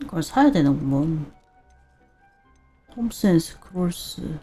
이걸 사야 되는구먼. 톰슨 스크롤스.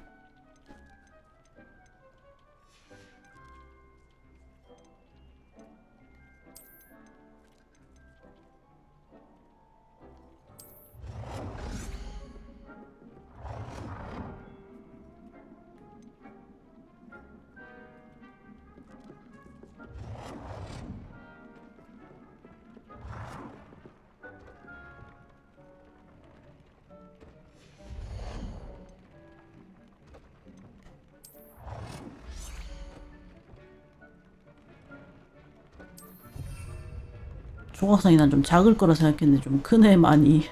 조각상이 난 좀 작을 거라 생각했는데 좀 크네 많이.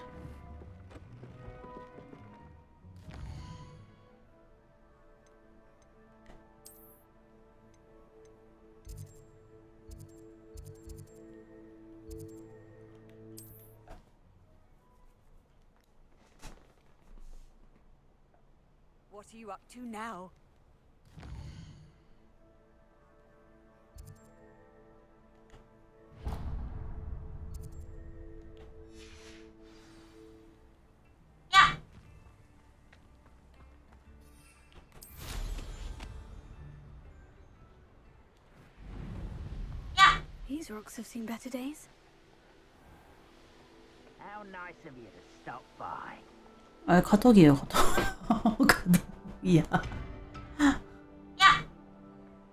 What are you up to now? These rocks have seen better days. How nice of you to stop by. 아, 카톡이에요, 카톡. 카톡이야.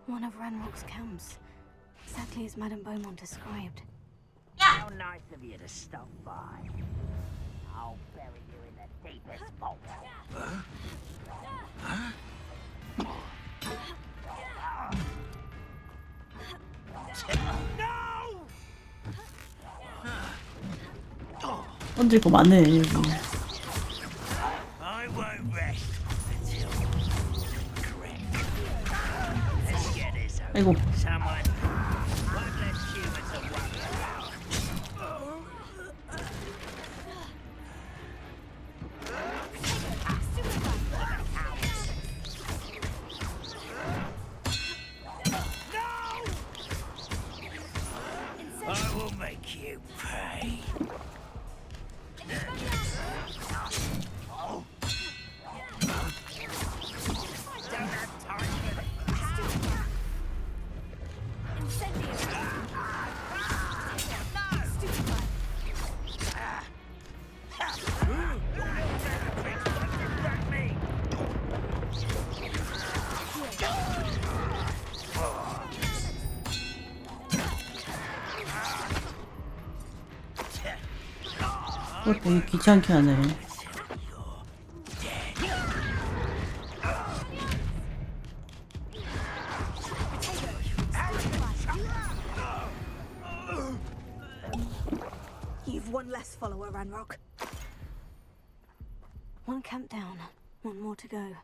One of Ranrock's camps, exactly as Madame Beaumont described. How nice of you to stop by. I'll bury you in the deepest vault. 던질 거 많네, 여기. I won't rest until correct. Let's get this over. 아이고. Someone won't let humans run around. I will make you pay. 그걸 되게 귀찮게 하네. You've one less follower, Ranrock. One camp down, one more to go.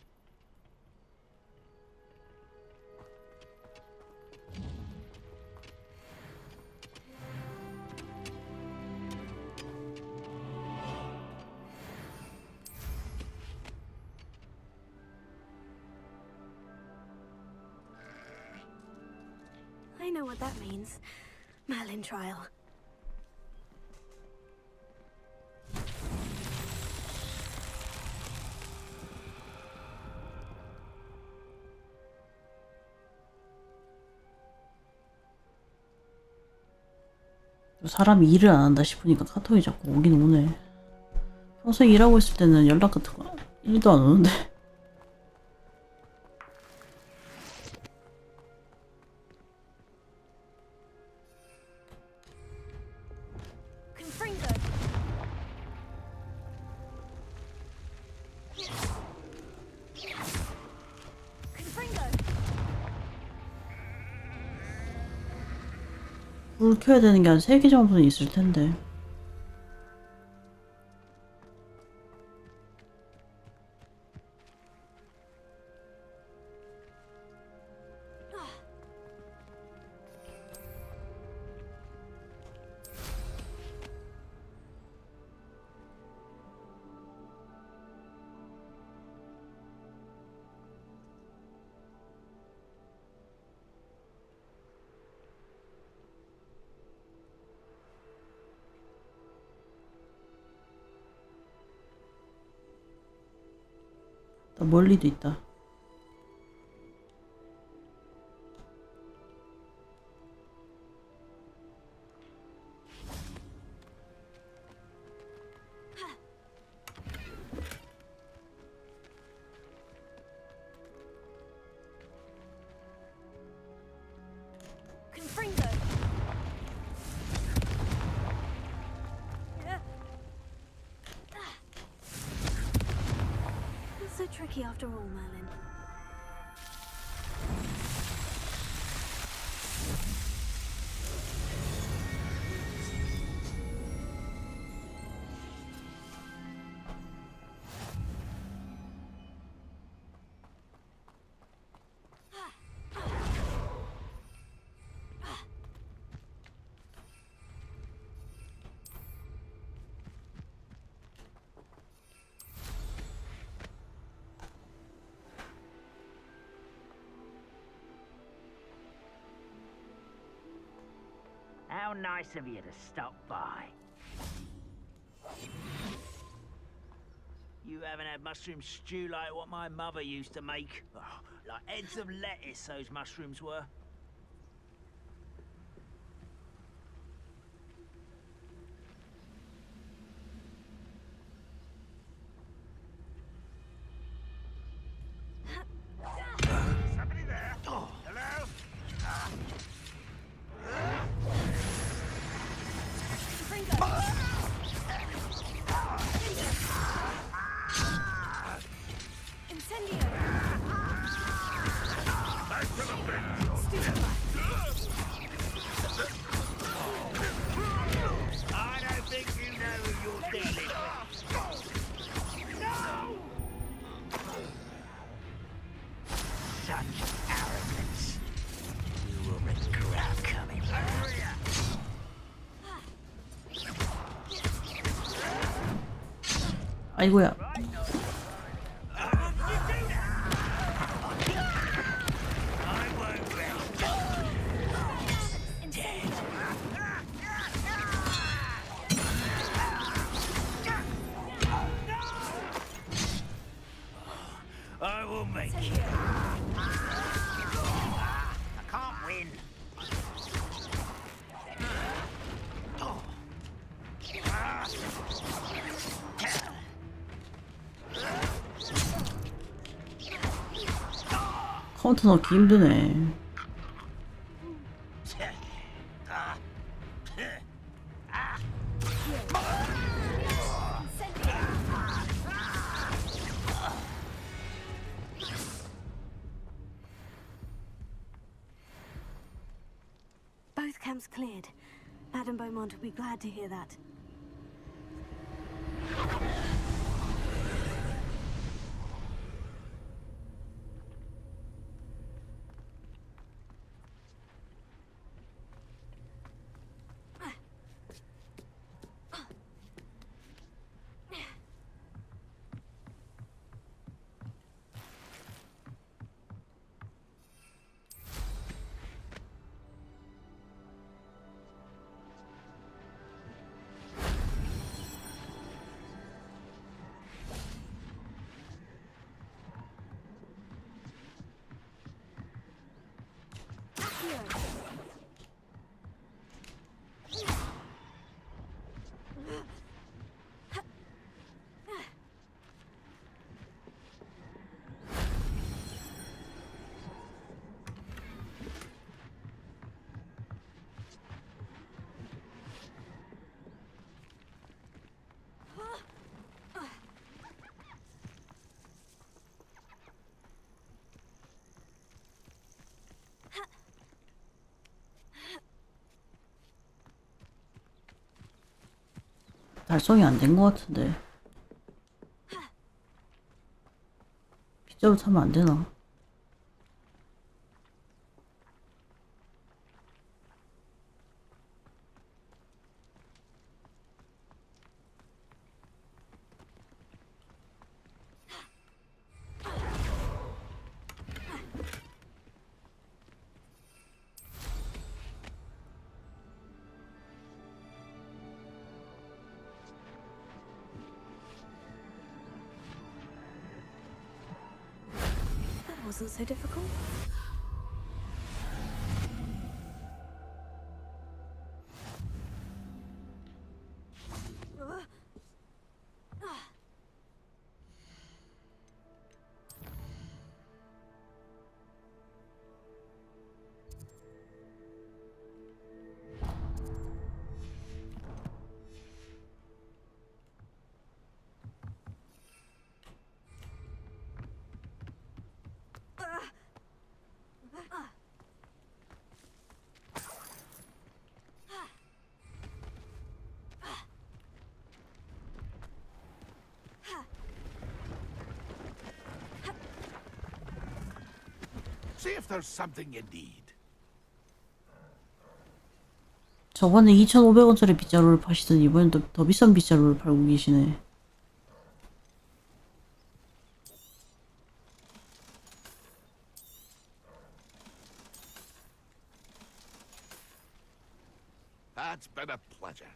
I know what that means. Merlin trial. 사람이 일을 안 한다 싶으니까 카톡이 자꾸 오긴 오네. 평소에 일하고 있을 때는 연락 같은 거 1도 안 오는데. 불 켜야 되는 게 한 3개 정도는 있을 텐데. 나 멀리도 있다. Confringo. Not so tricky after all, Merlin. How nice of you to stop by. You haven't had mushroom stew like what my mother used to make? Oh, like heads of lettuce, those mushrooms were. Somebody there? Oh. Hello? Incendio! I don't think you know who you're dealing with. No! Such arrogance. You will regret coming here. 아이고야. I will make you. I can't win. 카운터 넣기 힘드네. Both camps cleared. Madame Beaumont will be glad to hear that. 달성이 안 된 것 같은데. 빗자루 타면 안 되나? wasn't so difficult. See if there's something you need. 저번에 2,500원짜리 빗자루를 파시더니 이번엔 또 더 비싼 빗자루를 팔고 계시네. That's been a pleasure.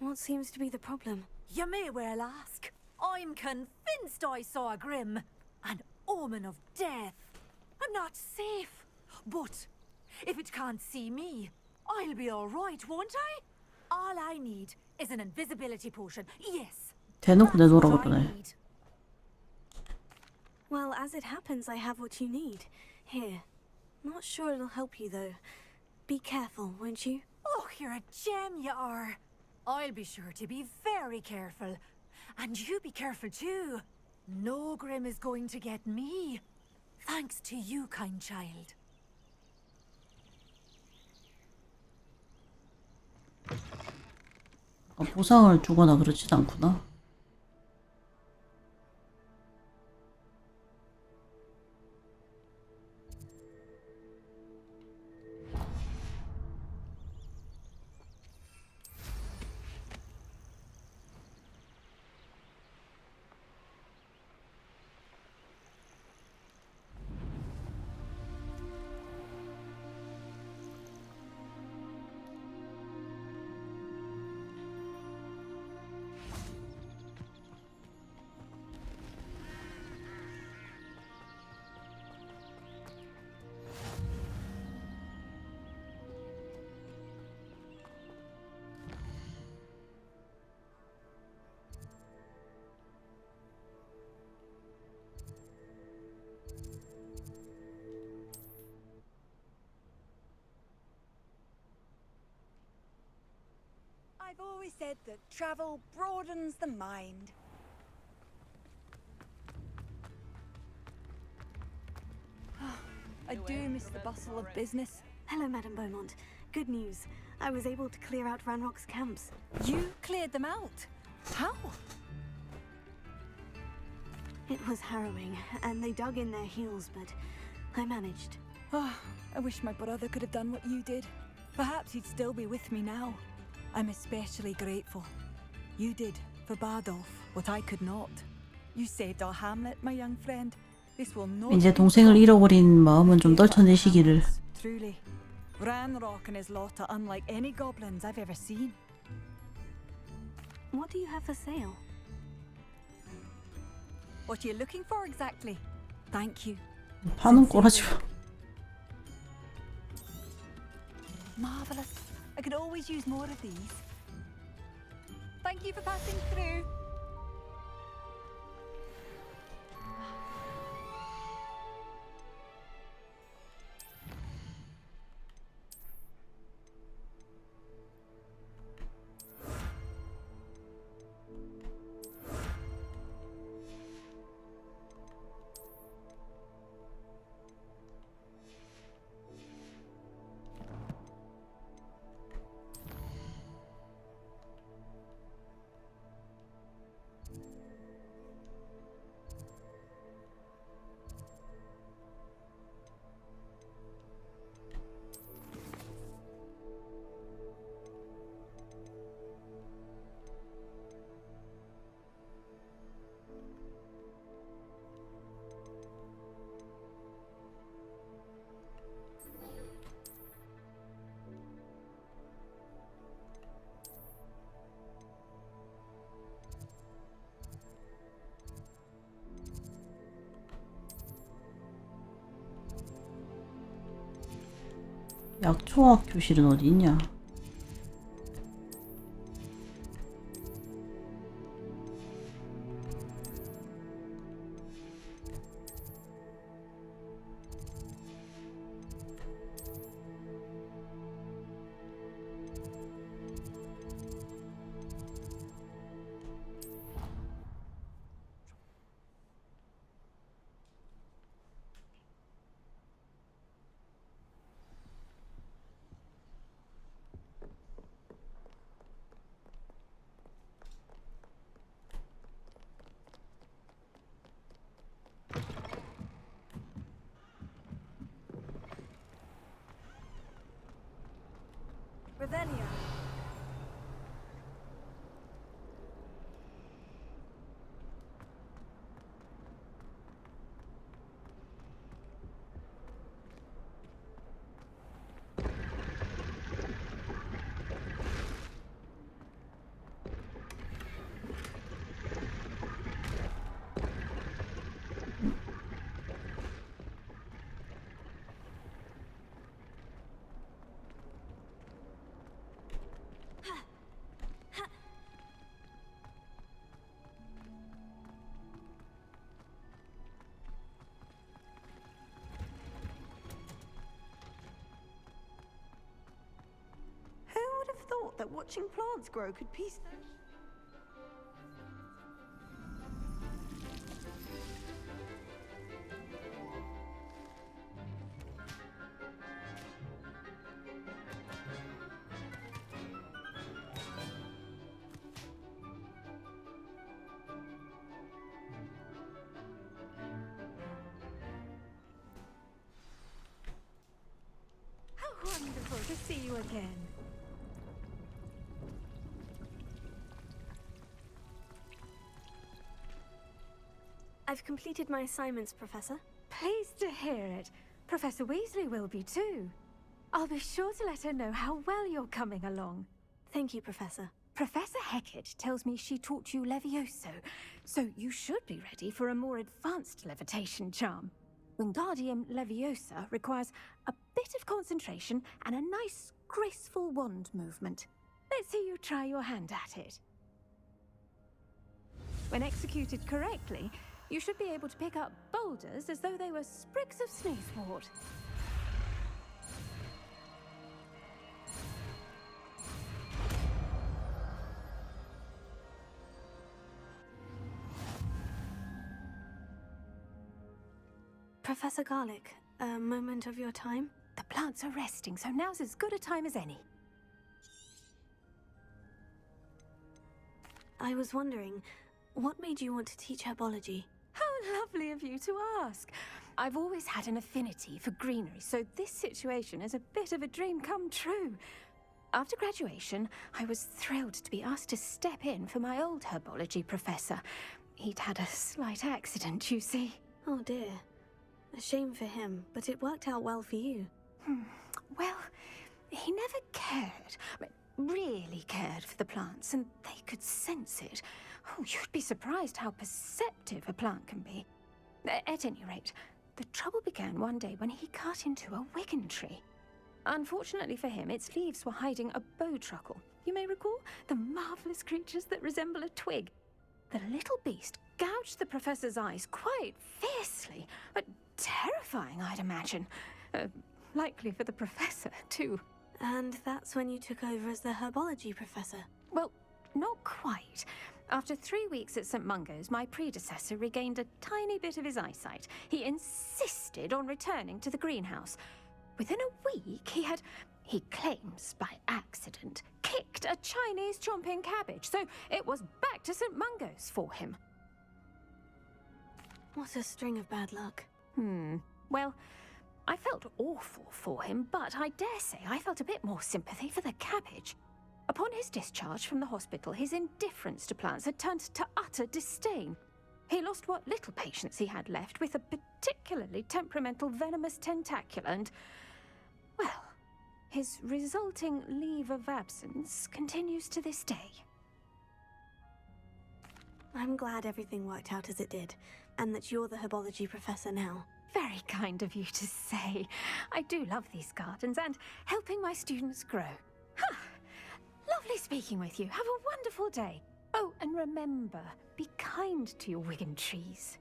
What seems to be the problem? You may well ask. I'm convinced I saw a grim, an omen of death. I'm not safe. But if it can't see me, I'll be all right, won't I? All I need is an invisibility potion. Yes. 대놓고 That's what 내놓으라고 I 그러네. need. Well, as it happens, I have what you need. Here. Not sure it'll help you, though. Be careful, won't you? Oh, you're a gem, you are. I'll be sure to be very careful. And you be careful too. No grim is going to get me. Thanks to you, kind child. 보상을 주거나 그렇진 않구나. I've always said that travel broadens the mind. I do miss the bustle of business. Hello, Madame Beaumont. Good news. I was able to clear out Ranrock's camps. You cleared them out. How? It was harrowing, and they dug in their heels, but I managed. Oh, I wish my brother could have done what you did. Perhaps he'd still be with me now. I'm especially grateful. You did, for Bardolph, what I could not. You saved our hamlet, my young friend. This will not 이제 동생을 잃어버린 마음은 좀 떨쳐내시기를. Truly. Ranrock and his lot are unlike any goblins I've ever seen. What do you have for sale? What are you looking for exactly? Thank you. 파는 꼬라지 마. Marvelous. I could always use more of these. Thank you for passing through. 약초학 교실은 어디 있냐? Revelio. Who would have thought that watching plants grow could piece them? How wonderful to see you again. I've completed my assignments, Professor. Pleased to hear it. Professor Weasley will be too. I'll be sure to let her know how well you're coming along. Thank you, Professor. Professor Hecat tells me she taught you Levioso, so you should be ready for a more advanced levitation charm. Wingardium Leviosa requires a bit of concentration and a nice, graceful wand movement. Let's see you try your hand at it. When executed correctly, you should be able to pick up boulders as though they were sprigs of sneezewort. Professor Garlick, a moment of your time? The plants are resting, so now's as good a time as any. I was wondering, what made you want to teach herbology? How lovely of you to ask. I've always had an affinity for greenery, so this situation is a bit of a dream come true. After graduation, I was thrilled to be asked to step in for my old herbology professor. He'd had a slight accident, you see. Oh dear. A shame for him, but it worked out well for you. Well, he never cared, really cared for the plants, and they could sense it. Oh, you'd be surprised how perceptive a plant can be. At any rate, the trouble began one day when he cut into a Wigan tree. Unfortunately for him, its leaves were hiding a bowtruckle. You may recall the marvellous creatures that resemble a twig. The little beast gouged the professor's eyes quite fiercely, but terrifying, I'd imagine. Likely for the professor, too. And that's when you took over as the herbology professor. Well, not quite. After 3 weeks at St. Mungo's, my predecessor regained a tiny bit of his eyesight. He insisted on returning to the greenhouse. Within a week, he claims by accident, kicked a Chinese chomping cabbage, so it was back to St. Mungo's for him. What a string of bad luck. Well, I felt awful for him, but I dare say I felt a bit more sympathy for the cabbage. Upon his discharge from the hospital, his indifference to plants had turned to utter disdain. He lost what little patience he had left with a particularly temperamental venomous tentacula and, well, his resulting leave of absence continues to this day. I'm glad everything worked out as it did, and that you're the herbology professor now. Very kind of you to say. I do love these gardens and helping my students grow. Huh. Lovely speaking with you. Have a wonderful day. Oh, and remember, be kind to your Wigan trees.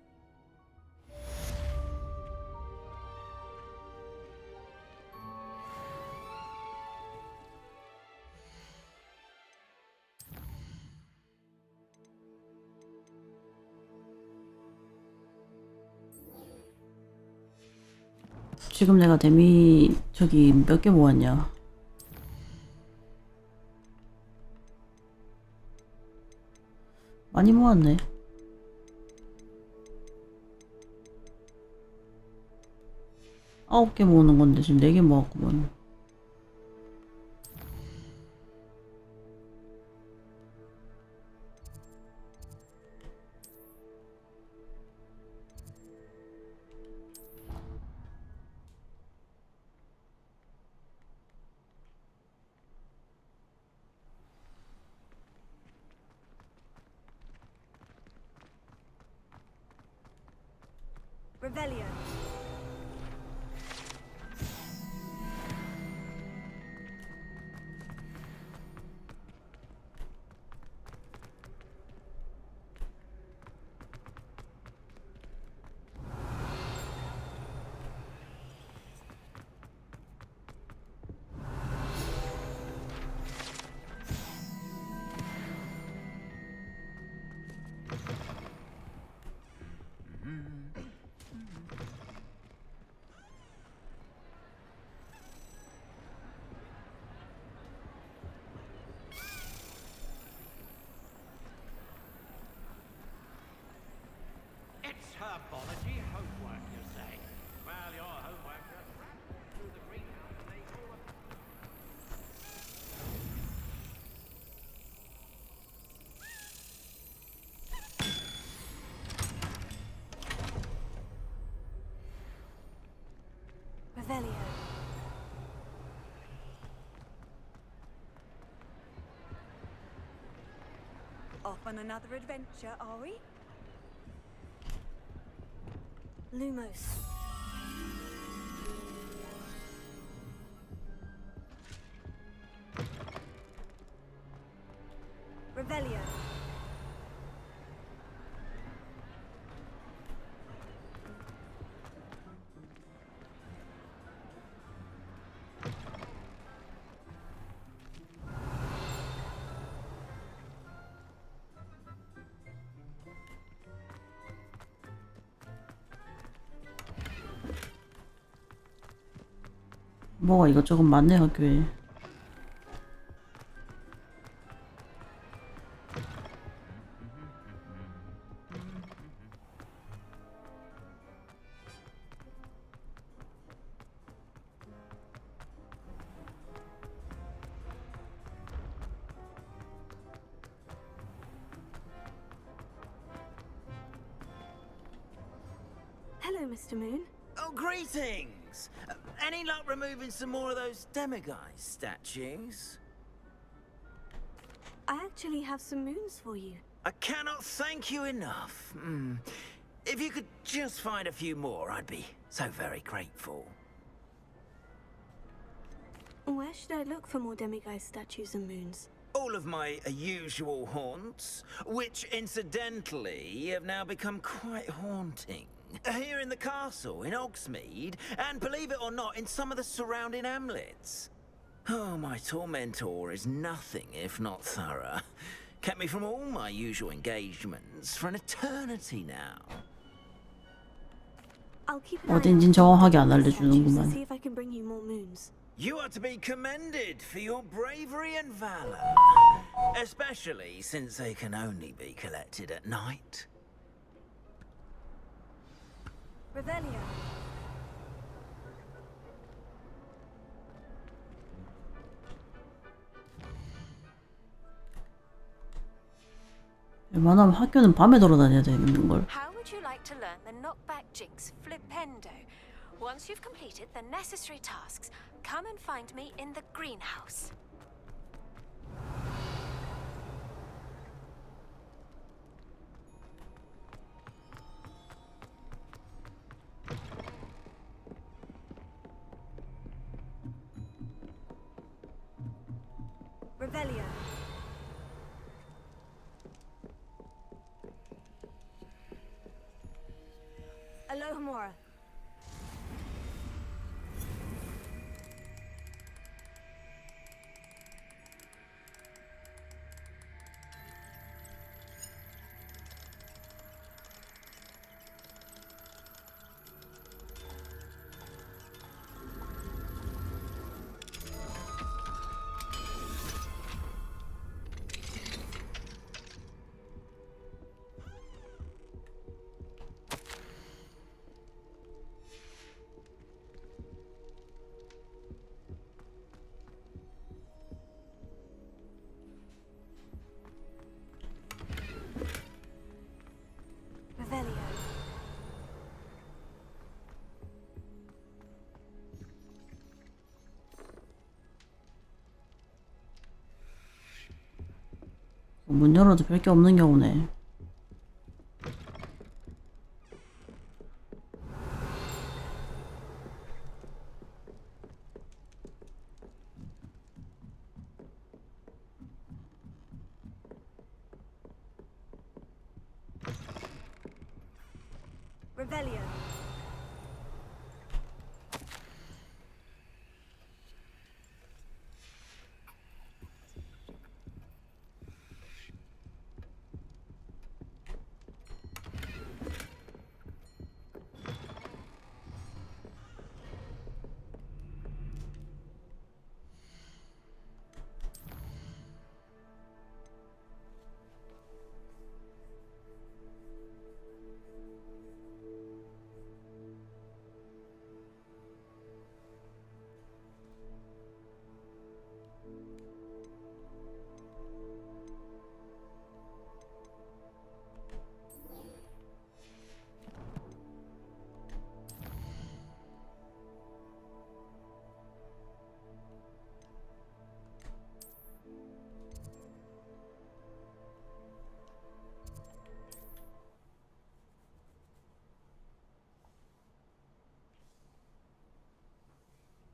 지금 내가 데미 저기 몇 개 모았냐? 많이 모았네. 9개 모으는 건데 지금 4개 모았구만. Revelio. It's herbology homework, you say? Well, your homework just ran through the greenhouse and they all... Revelio. Off on another adventure, are we? Lumos. Revelio. 뭐가 이것저것 많네 학교에. Hello, Mr. Moon. Oh, greetings! Any luck removing some more of those demiguise statues? I actually have some moons for you. I cannot thank you enough. If you could just find a few more, I'd be so very grateful. Where should I look for more demiguise statues and moons? All of my usual haunts, which incidentally have now become quite haunting. Here in the castle, in Hogsmeade, and believe it or not, in some of the surrounding hamlets. Oh, my tormentor is nothing if not thorough. Kept me from all my usual engagements for an eternity now. I'll keep an eye out 어딘진 for 정확하게 안 demiguise statues and 알려주는구만. see if I can bring you more moons. You are to be commended for your bravery and valor, especially since they can only be collected at night. Revelio. 웬만하면 학교는 밤에 돌아다녀야 되는 걸. How would you like to learn the knockback jinx flipendo? Once you've completed the necessary tasks, come and find me in the greenhouse. Revelio. Alohomora. Revelio. 문 열어도 별 게 없는 경우네. Revelio.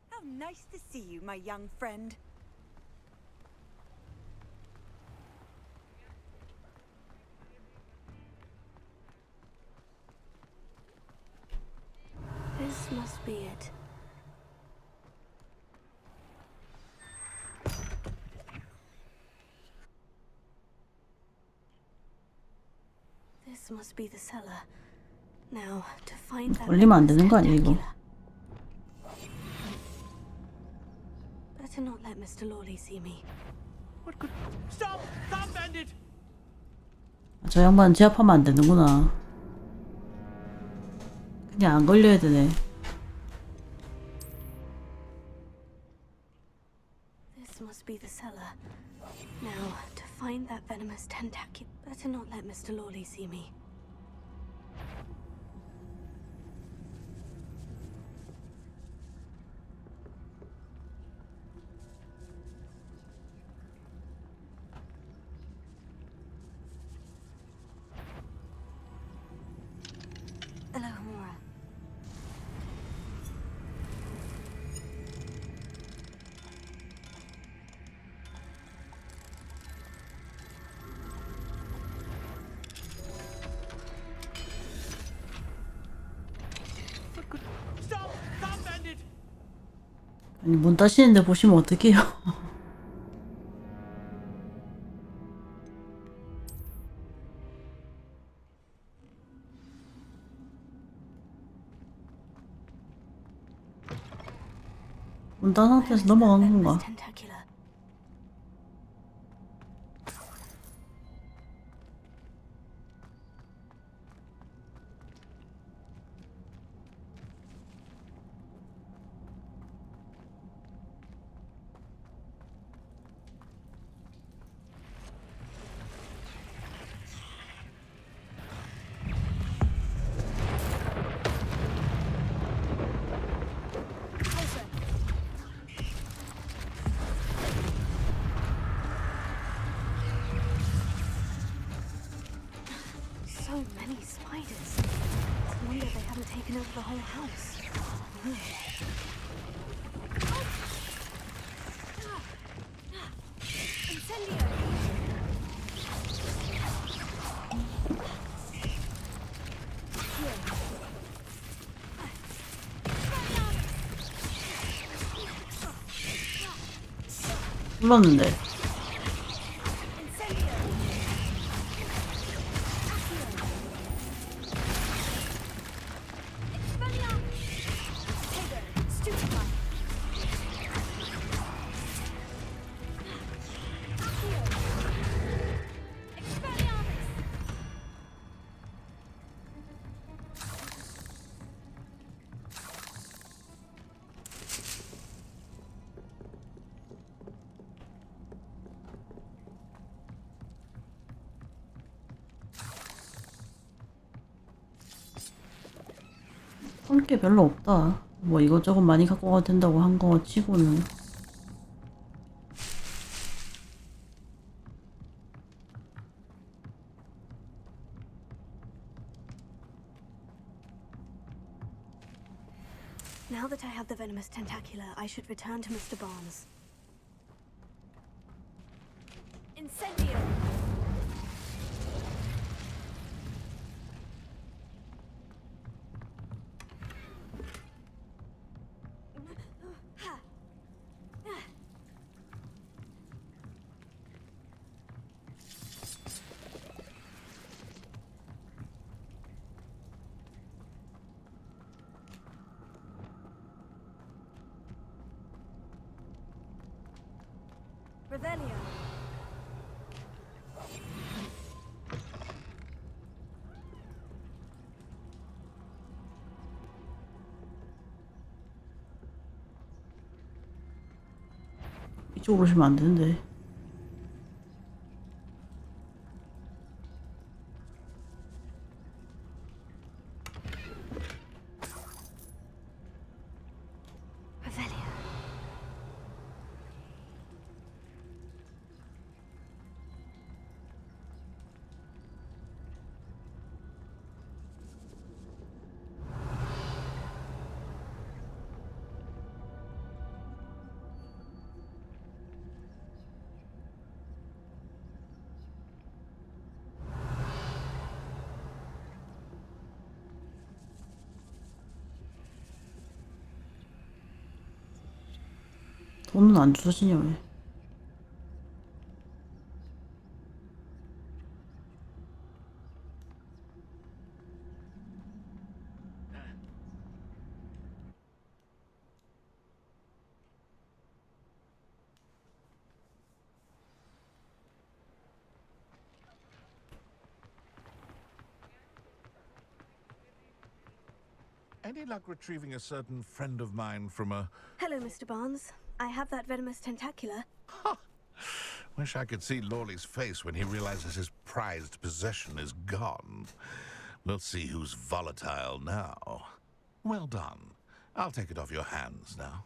How nice to see you, my young friend. This must be it. This must be the cellar. Now, to find that 걸리면 안 되는 거 아니야, 이거? Better not let Mr. Lawley see me. What could... Stop! Stop, bandit! 저 양반 제압하면 안 되는구나. 그냥 안 걸려야 되네. This must be the cellar. Now, to find that venomous tentacle. Better not let Mr. Lawley see me. Alohomora. What could... Stop! Stop, bandit! 아니, 문 따시는데 보시면 어떡해요? 문 딴 상태에서 넘어간 건가? Tentacular. So many spiders. I wonder they haven't taken over the whole house. 불렀는데. 할 게 별로 없다. 뭐 이것저것 많이 갖고 가도 된다고 한 거 치고는. Now that I have the venomous tentacula, I should return to Mr. Barnes. Incendio! Revelio. 이쪽으로 오시면 안 되는데. Revelio. 돈은 안 주시냐 왜? Any luck retrieving a certain friend of mine from a... Hello, Mr. Barnes. I have that venomous tentacula. Wish I could see Lawley's face when he realizes his prized possession is gone. We'll see who's volatile now. Well done. I'll take it off your hands now.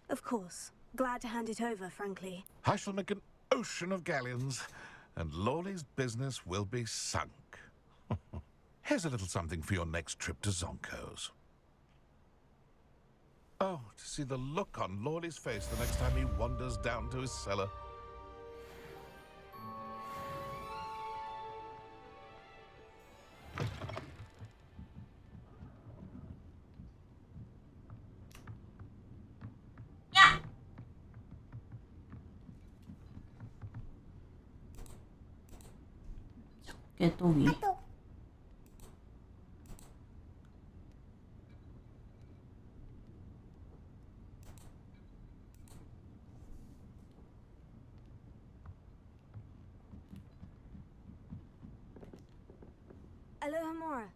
Of course. Glad to hand it over, frankly. I shall make an ocean of galleons, and Lawley's business will be sunk. Here's a little something for your next trip to Zonko's. Oh, to see the look on Lawley's face the next time he wanders down to his cellar. 깨똑이. Aloha Mora.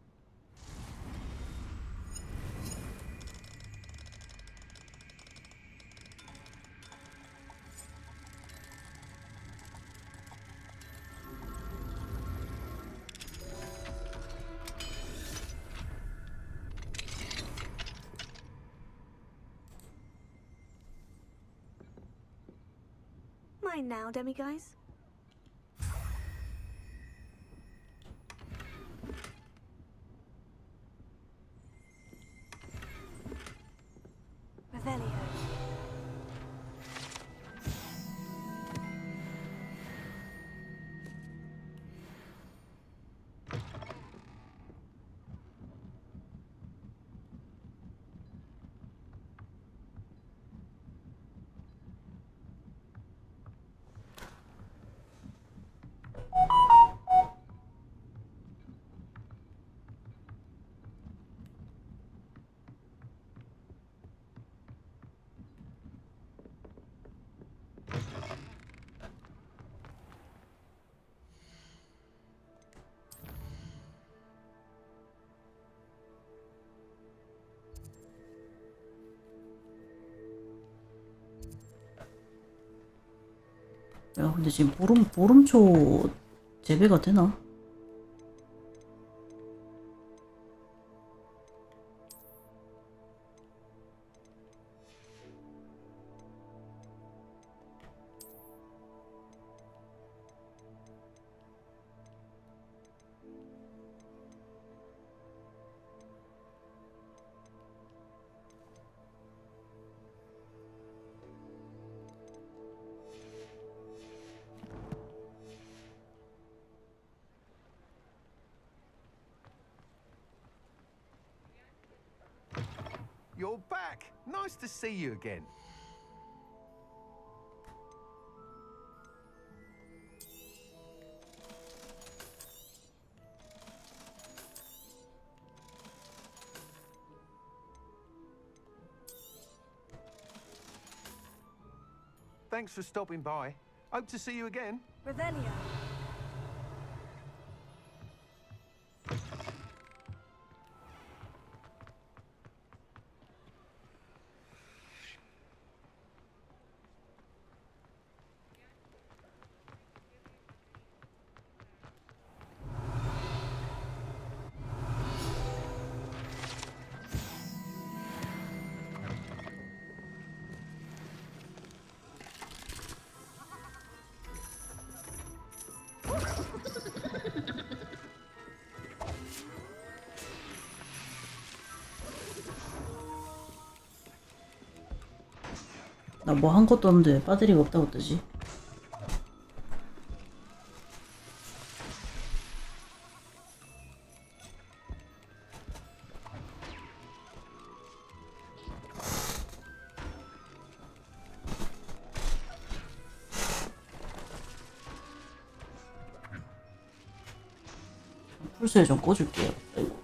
Mine now, demiguys. Revelio. 야, 근데 지금 보름초 재배가 되나? You're back. Nice to see you again. Thanks for stopping by. Hope to see you again. Revelio. 나 뭐 한 것도 없는데 배터리가 없다고 뜨지? 풀스에 좀 꽂을게요. 아이고.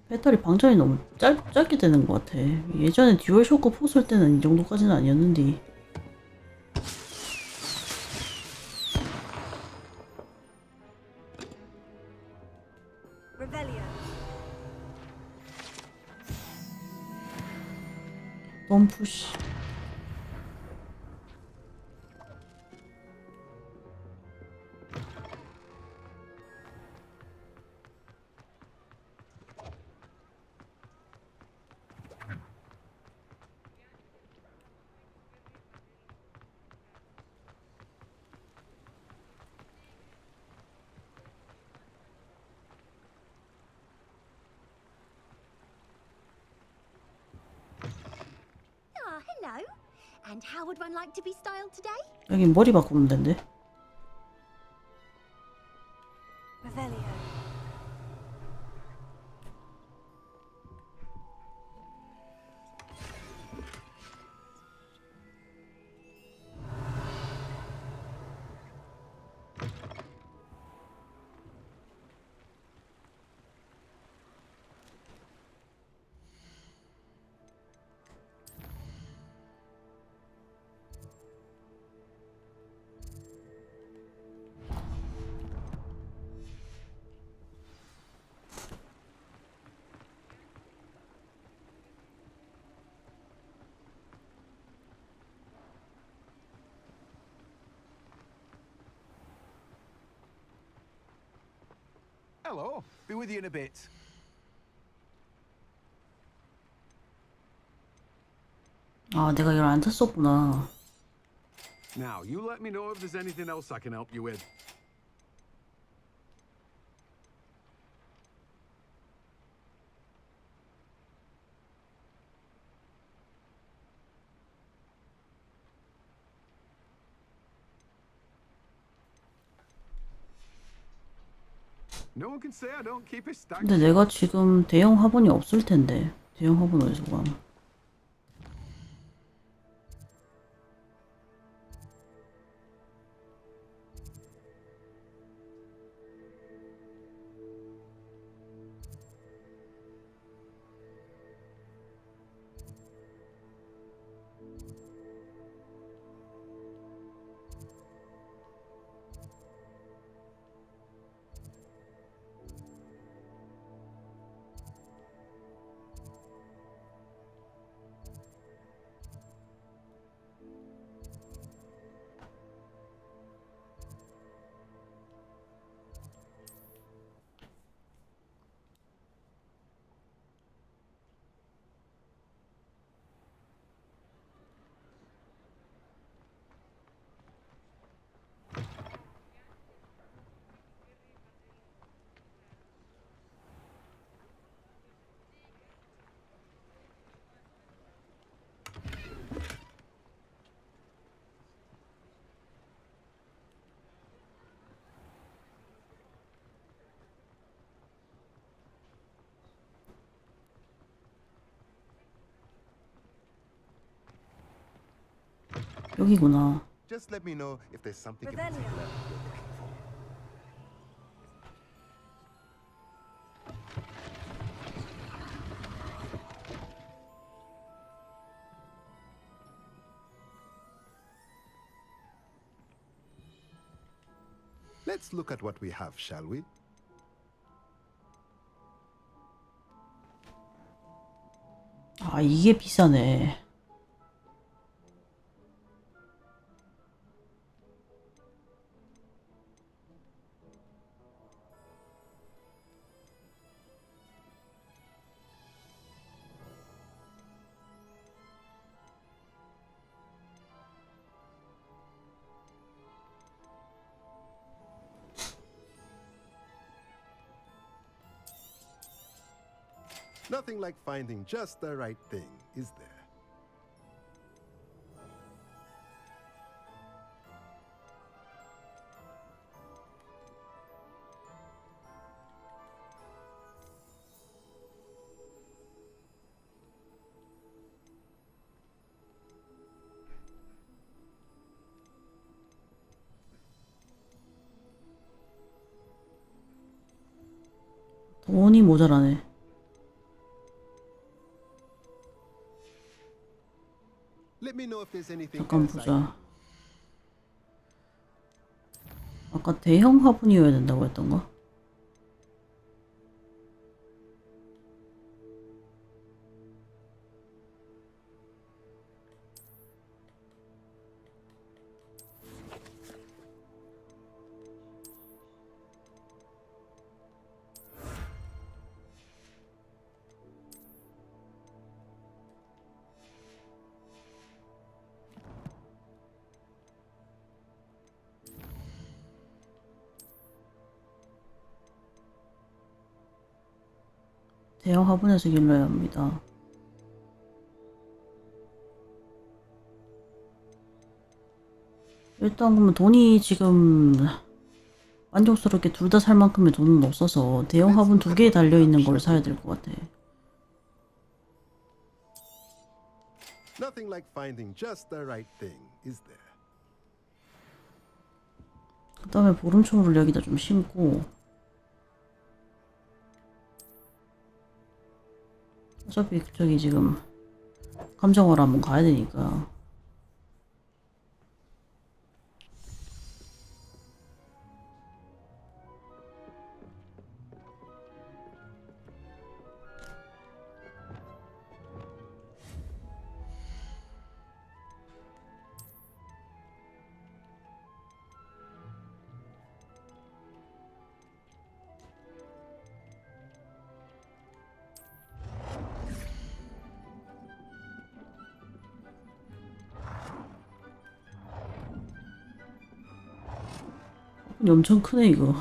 배터리 방전이 너무 짧게 되는 것 같아. 예전에 듀얼쇼크 4 쓸 때는 이 정도까지는 아니었는데. Revelio. 너무 푸시. Ah, hello. And how would one like to be styled today? 여기 머리 바꾸면 된대. Revelio. Hello. Be with you in a bit. 아, 내가 이걸 안 탔었구나. Now, you let me know if there's anything else I can help you with. No one can say I don't keep it stacked. 근데 내가 지금 대형 화분이 없을 텐데. 대형 화분 어디서 가? 여기구나. Just let me know if there's something in particular you're looking for. Let's look at what we have, shall we? 아, 이게 비싸네. Nothing like finding just the right thing, is there? 돈이 모자라네. Let me know if there's anything 잠깐 else I can 보자. 아까 대형 화분이어야 된다고 했던가? 대형 화분에서 길러야 합니다. 일단 그러면 돈이 지금 만족스럽게 둘 다 살 만큼의 돈은 없어서 대형 화분 2개 달려있는 걸 사야 될 것 같아. Nothing like finding just the right thing, is there? 그 다음에 보름초를 여기다 좀 심고, 어차피 저기 지금 감정을 한번 가야 되니까. 엄청 크네 이거.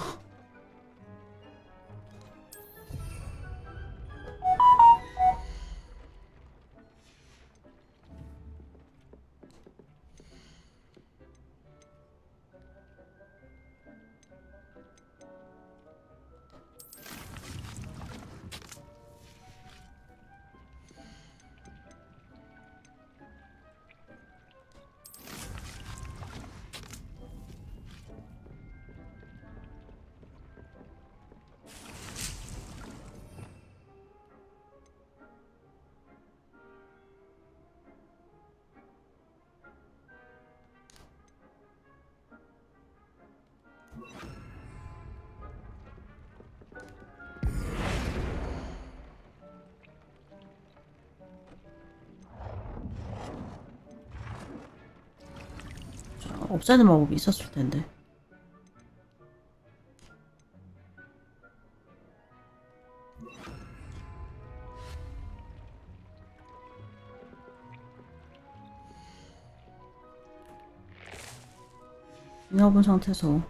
없애는 마법이 있었을 텐데. 인화분 상태에서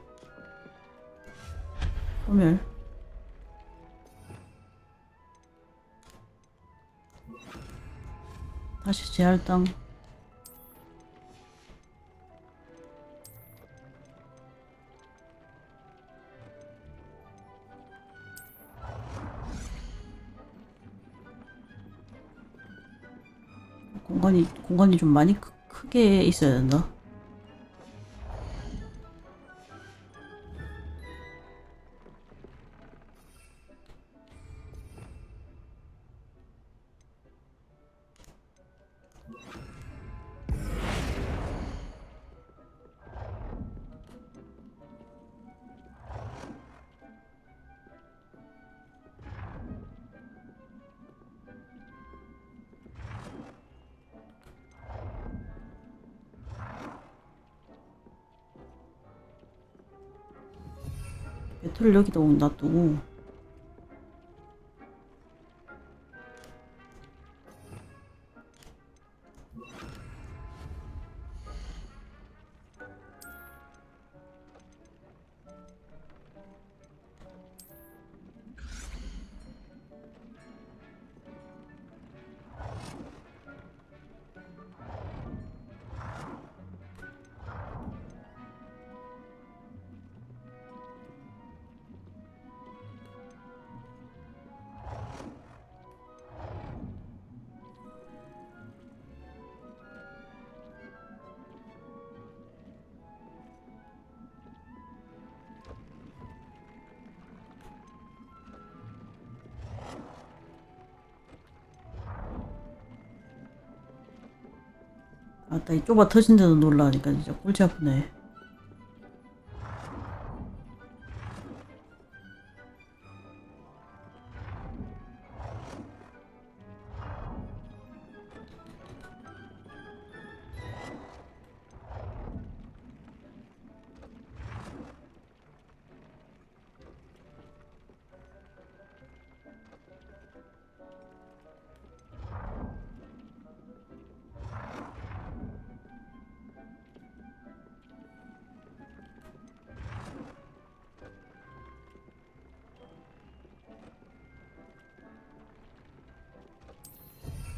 소멸. 다시 재할당. 공간이 좀 많이 크게 있어야 된다. 배틀을 여기다 놔두고 아따 이 좁아 터진데도 놀라니까 진짜 꼴찌 아프네.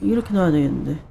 이렇게 놔야 되겠는데.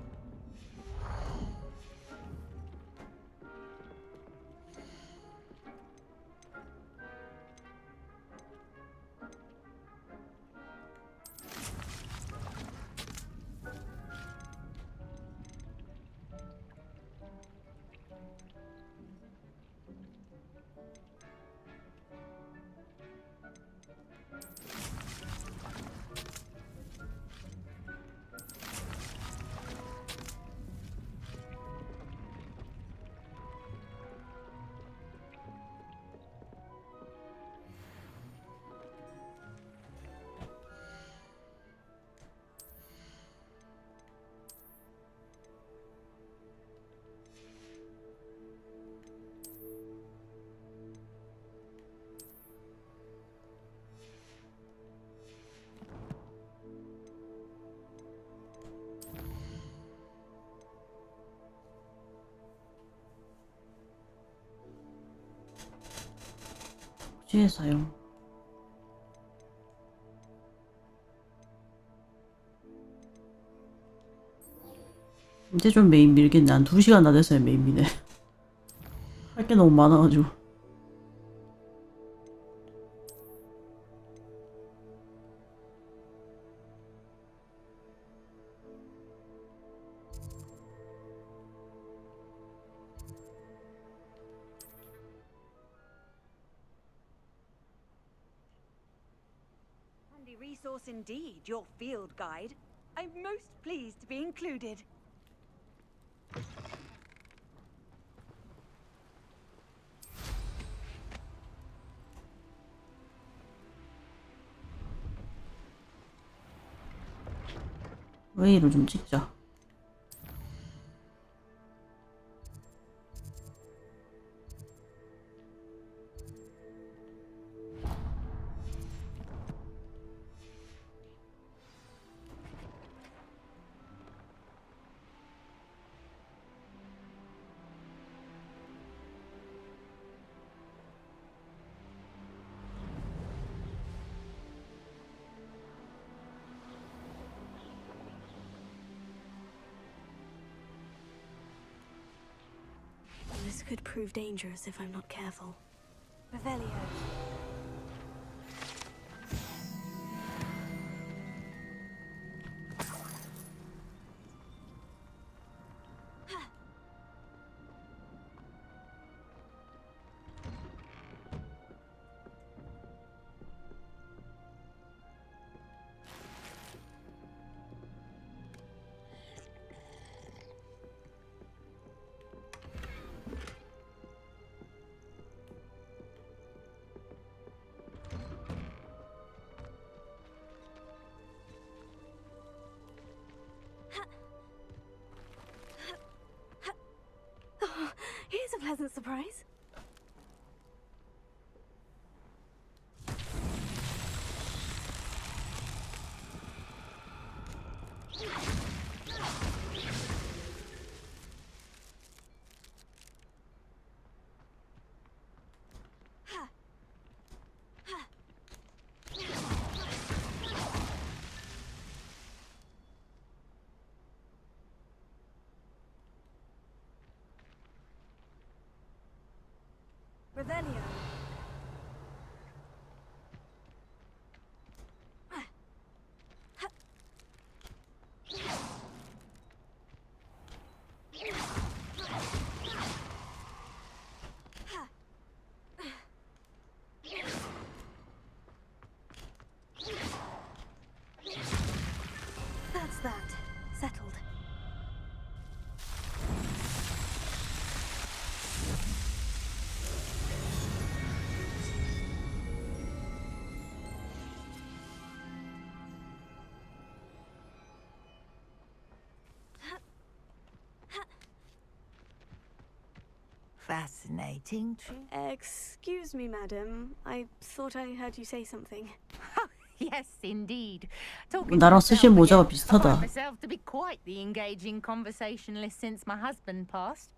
복지의 사용. 이제 좀 메인 밀겠네. 한 2시간 다 됐어요 메인 미네. 할 게 너무 많아가지고. Handy resource indeed, your field guide. I'm most pleased to be included. 웨이를 좀 찍자. This could prove dangerous if I'm not careful. Revelio. Here's a pleasant surprise. Revelio. That's that. Settled. Fascinating, true. Excuse me, madam. I thought I heard you say something. Yes, indeed. 나랑 쓰신 모자가 I 비슷하다. find myself to be quite the engaging conversationalist since my husband passed.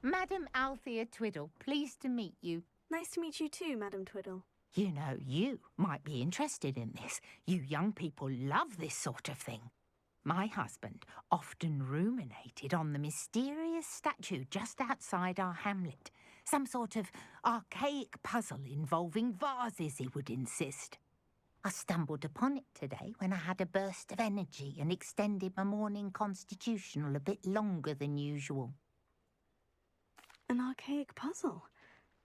Madam Althea Twiddle, pleased to meet you. Nice to meet you too, Madam Twiddle. You know, you might be interested in this. You young people love this sort of thing. My husband often ruminated on the mysterious statue just outside our hamlet. Some sort of archaic puzzle involving vases, he would insist. I stumbled upon it today when I had a burst of energy and extended my morning constitutional a bit longer than usual. An archaic puzzle.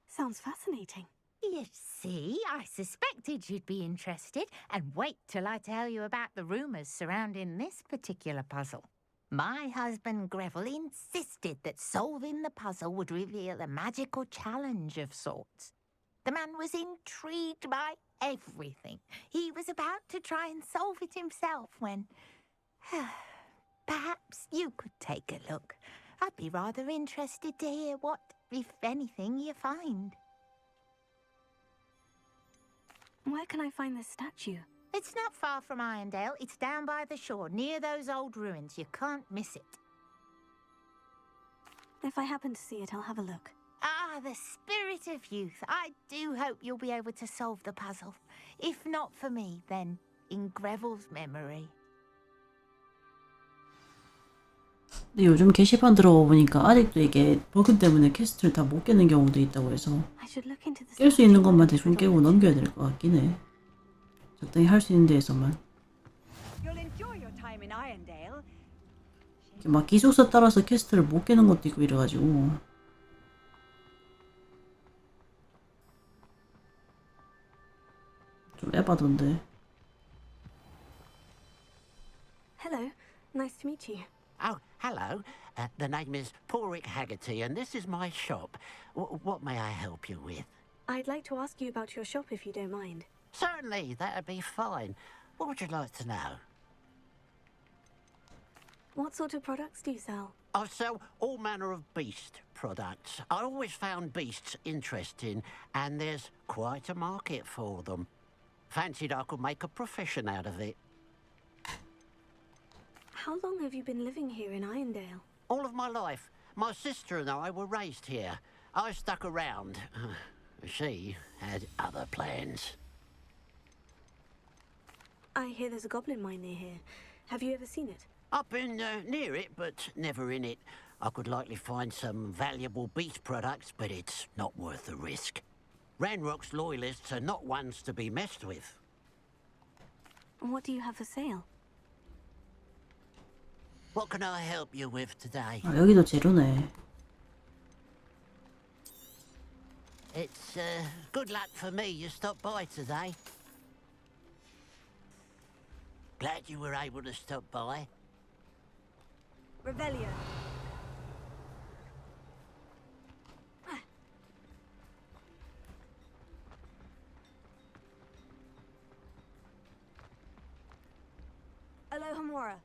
Sounds fascinating. You see, I suspected you'd be interested, and wait till I tell you about the rumours surrounding this particular puzzle. My husband Greville insisted that solving the puzzle would reveal a magical challenge of sorts. The man was intrigued by everything. He was about to try and solve it himself when... Perhaps you could take a look. I'd be rather interested to hear what, if anything, you find. Where can I find this statue? It's not far from Irondale. It's down by the shore, near those old ruins. You can't miss it. If I happen to see it, I'll have a look. Ah, the spirit of youth. I do hope you'll be able to solve the puzzle. If not for me, then in Greville's memory. 근데 요즘 게시판 들어가 보니까 아직도 이게 버그 때문에 퀘스트를 다 못 깨는 경우도 있다고 해서 I should look into this. 깰 수 있는 것만 대충 깨고 넘겨야 될 것 같긴 해. 적당히 할 수 있는 데에서만. You'll enjoy your time in Irondale. 막 기숙사 따라서 퀘스트를 못 깨는 것도 있고 이래가지고. 좀 에바던데. Hello. Nice to meet you. Oh, hello. The name is Porrick Haggerty, and this is my shop. What may I help you with? I'd like to ask you about your shop if you don't mind. Certainly, that'd be fine. What would you like to know? What sort of products do you sell? I sell all manner of beast products. I always found beasts interesting, and there's quite a market for them. Fancied I could make a profession out of it. How long have you been living here in Irondale? All of my life. My sister and I were raised here. I stuck around. She had other plans. I hear there's a goblin mine near here. Have you ever seen it? I've been near it, but never in it. I could likely find some valuable beast products, but it's not worth the risk. Ranrock's loyalists are not ones to be messed with. What do you have for sale? What can I help you with today? 아, 여기도 재료네. It's good luck for me you stopped by today. Glad you were able to stop by. Revelio. Alohomora.